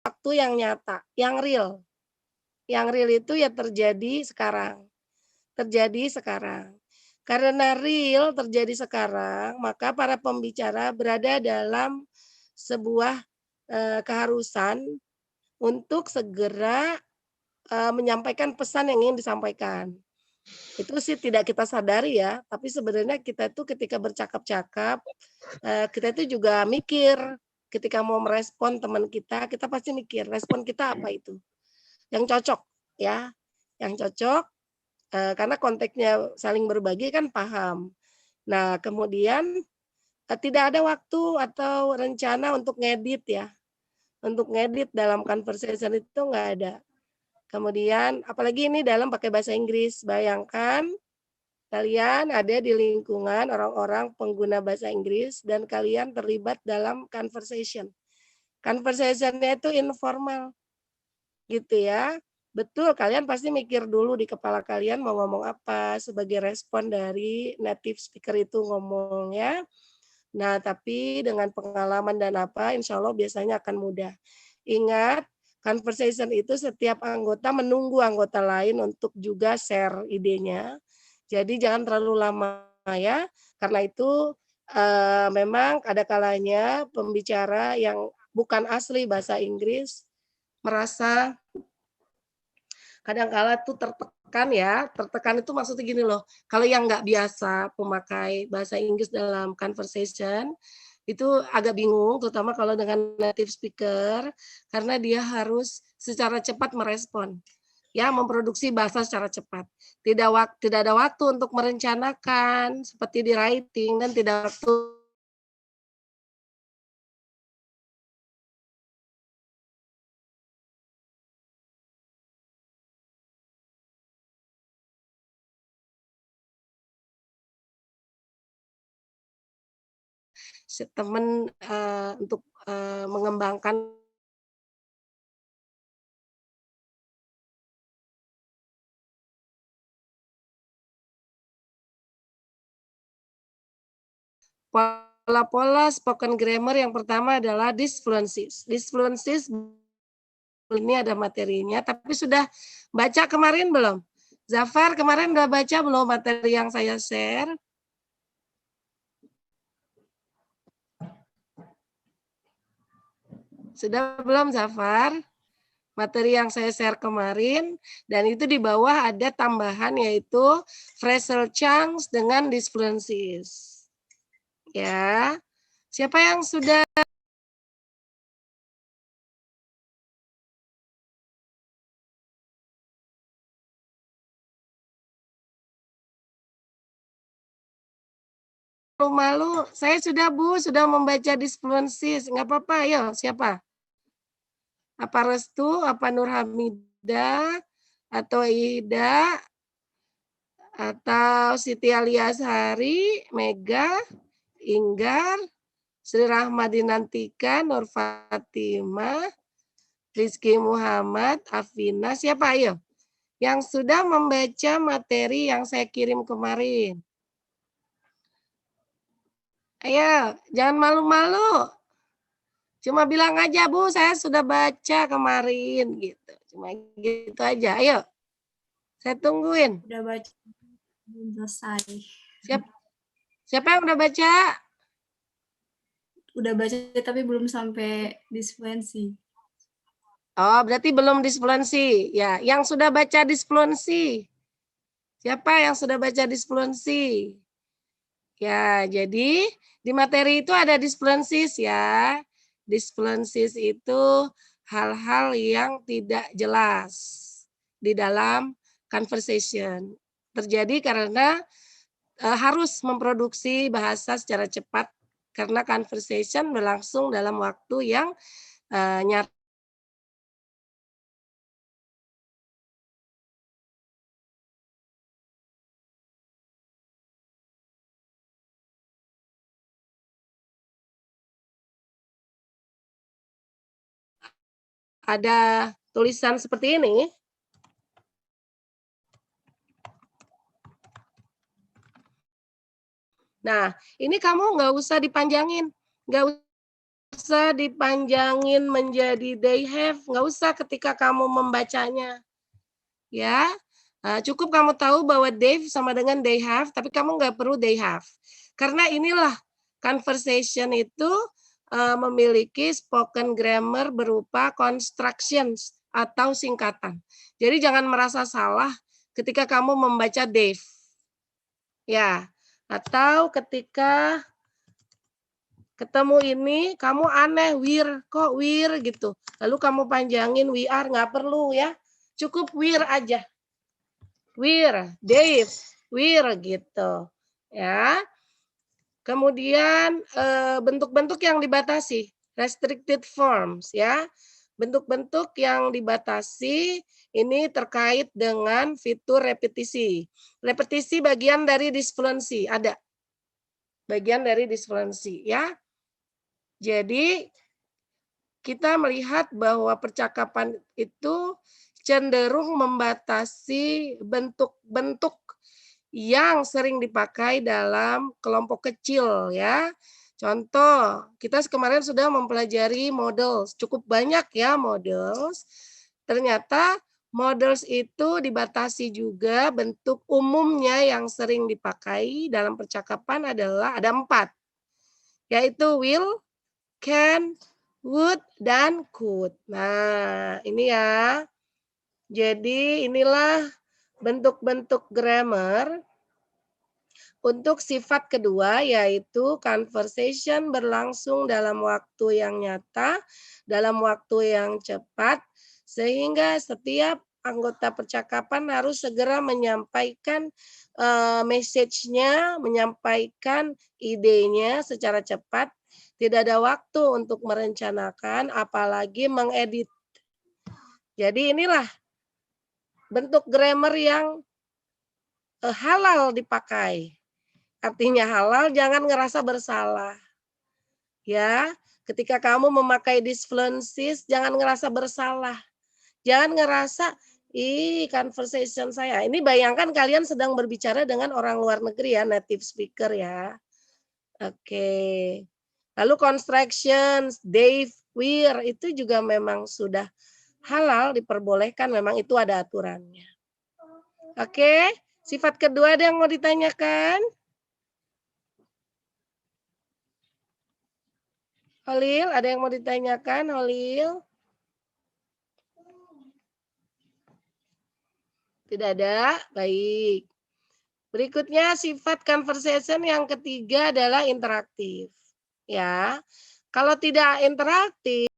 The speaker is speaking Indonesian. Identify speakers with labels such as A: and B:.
A: waktu yang nyata, yang real. Yang real itu ya terjadi sekarang. Karena real terjadi sekarang, maka para pembicara berada dalam sebuah, keharusan untuk segera, menyampaikan pesan yang ingin disampaikan. Itu sih tidak kita sadari ya, tapi sebenarnya kita itu ketika bercakap-cakap, kita itu juga mikir, ketika mau merespon teman kita, kita pasti mikir respon kita apa itu, yang cocok ya, yang cocok, karena konteksnya saling berbagi kan paham. Nah kemudian, tidak ada waktu atau rencana untuk ngedit ya, untuk ngedit dalam conversation itu nggak ada. Kemudian apalagi ini dalam pakai bahasa Inggris, bayangkan kalian ada di lingkungan orang-orang pengguna bahasa Inggris dan kalian terlibat dalam conversation. Conversation-nya itu informal, gitu ya. Betul, kalian pasti mikir dulu di kepala kalian mau ngomong apa sebagai respon dari native speaker itu ngomongnya. Nah, tapi dengan pengalaman dan apa, insya Allah biasanya akan mudah. Ingat, conversation itu setiap anggota menunggu anggota lain untuk juga share idenya. Jadi jangan terlalu lama ya, karena itu memang ada kalanya pembicara yang bukan asli bahasa Inggris merasa kadang-kala tuh tertekan ya, tertekan itu maksudnya gini loh, kalau yang nggak biasa pemakai bahasa Inggris dalam conversation, itu agak bingung terutama kalau dengan native speaker, karena dia harus secara cepat merespon, ya memproduksi bahasa secara cepat. Tidak ada waktu untuk merencanakan seperti di writing dan tidak waktu teman, untuk, mengembangkan pola-pola spoken grammar yang pertama adalah disfluencies. Disfluencies ini ada materinya, tapi sudah baca kemarin belum? Zafar kemarin udah baca belum materi yang saya share? Sudah belum Zafar? Materi yang saya share kemarin, dan itu di bawah ada tambahan yaitu phrasal chunks dengan disfluencies. Ya, siapa yang sudah malu? Saya sudah Bu, sudah membaca disfluencies. Nggak apa-apa, ayo siapa? Apa Restu, apa Nur Hamidah, atau Ida, atau Siti Aliasari, Mega, Inggar, Sri Rahmadi Nantika, Nur Fatimah, Rizky Muhammad, Afina, siapa ayo? Yang sudah membaca materi yang saya kirim kemarin. Ayo, jangan malu-malu. Cuma bilang aja, Bu, saya sudah baca kemarin gitu. Cuma gitu aja. Ayo, saya tungguin.
B: Udah baca, belum selesai.
A: Siapa yang udah baca?
B: Udah baca tapi belum sampai disfluensi.
A: Oh, berarti belum disfluensi. Ya, yang sudah baca disfluensi. Siapa yang sudah baca disfluensi? Ya, jadi di materi itu ada disfluencies ya. Disfluencies itu hal-hal yang tidak jelas di dalam conversation. Terjadi karena harus memproduksi bahasa secara cepat karena conversation berlangsung dalam waktu yang nyata. Ada tulisan seperti ini. Nah, ini kamu nggak usah dipanjangin, nggak usah dipanjangin menjadi they have, nggak usah ketika kamu membacanya. Ya, cukup kamu tahu bahwa they've sama dengan they have, tapi kamu nggak perlu they have. Karena inilah conversation itu, memiliki spoken grammar berupa constructions atau singkatan. Jadi jangan merasa salah ketika kamu membaca they've. Ya, atau ketika ketemu ini kamu aneh, kok we're gitu. Lalu kamu panjangin we are, nggak perlu ya. Cukup we're aja. We're, Dave, we're gitu. Ya. Kemudian bentuk-bentuk yang dibatasi, restricted forms ya. Bentuk-bentuk yang dibatasi ini terkait dengan fitur repetisi. Repetisi bagian dari disfluency, ada. Bagian dari disfluency ya. Jadi kita melihat bahwa percakapan itu cenderung membatasi bentuk-bentuk yang sering dipakai dalam kelompok kecil ya. Contoh, kita kemarin sudah mempelajari models, cukup banyak ya models. Ternyata models itu dibatasi juga bentuk umumnya yang sering dipakai dalam percakapan adalah ada 4, yaitu will, can, would, dan could. Nah, ini ya. Jadi inilah bentuk-bentuk grammar untuk sifat kedua, yaitu conversation berlangsung dalam waktu yang nyata, dalam waktu yang cepat, sehingga setiap anggota percakapan harus segera menyampaikan message-nya, menyampaikan idenya secara cepat. Tidak ada waktu untuk merencanakan, apalagi mengedit. Jadi inilah bentuk grammar yang halal dipakai. Artinya halal, jangan ngerasa bersalah. Ya, ketika kamu memakai disfluencies, jangan ngerasa bersalah. Jangan ngerasa, ih conversation saya. Ini bayangkan kalian sedang berbicara dengan orang luar negeri ya, native speaker ya. Oke. Lalu constructions, Dave, we're, itu juga memang sudah halal, diperbolehkan, memang itu ada aturannya. Oke, sifat kedua ada yang mau ditanyakan? Holil, ada yang mau ditanyakan, Holil? Tidak ada? Baik. Berikutnya sifat conversation yang ketiga adalah interaktif. Ya. Kalau tidak interaktif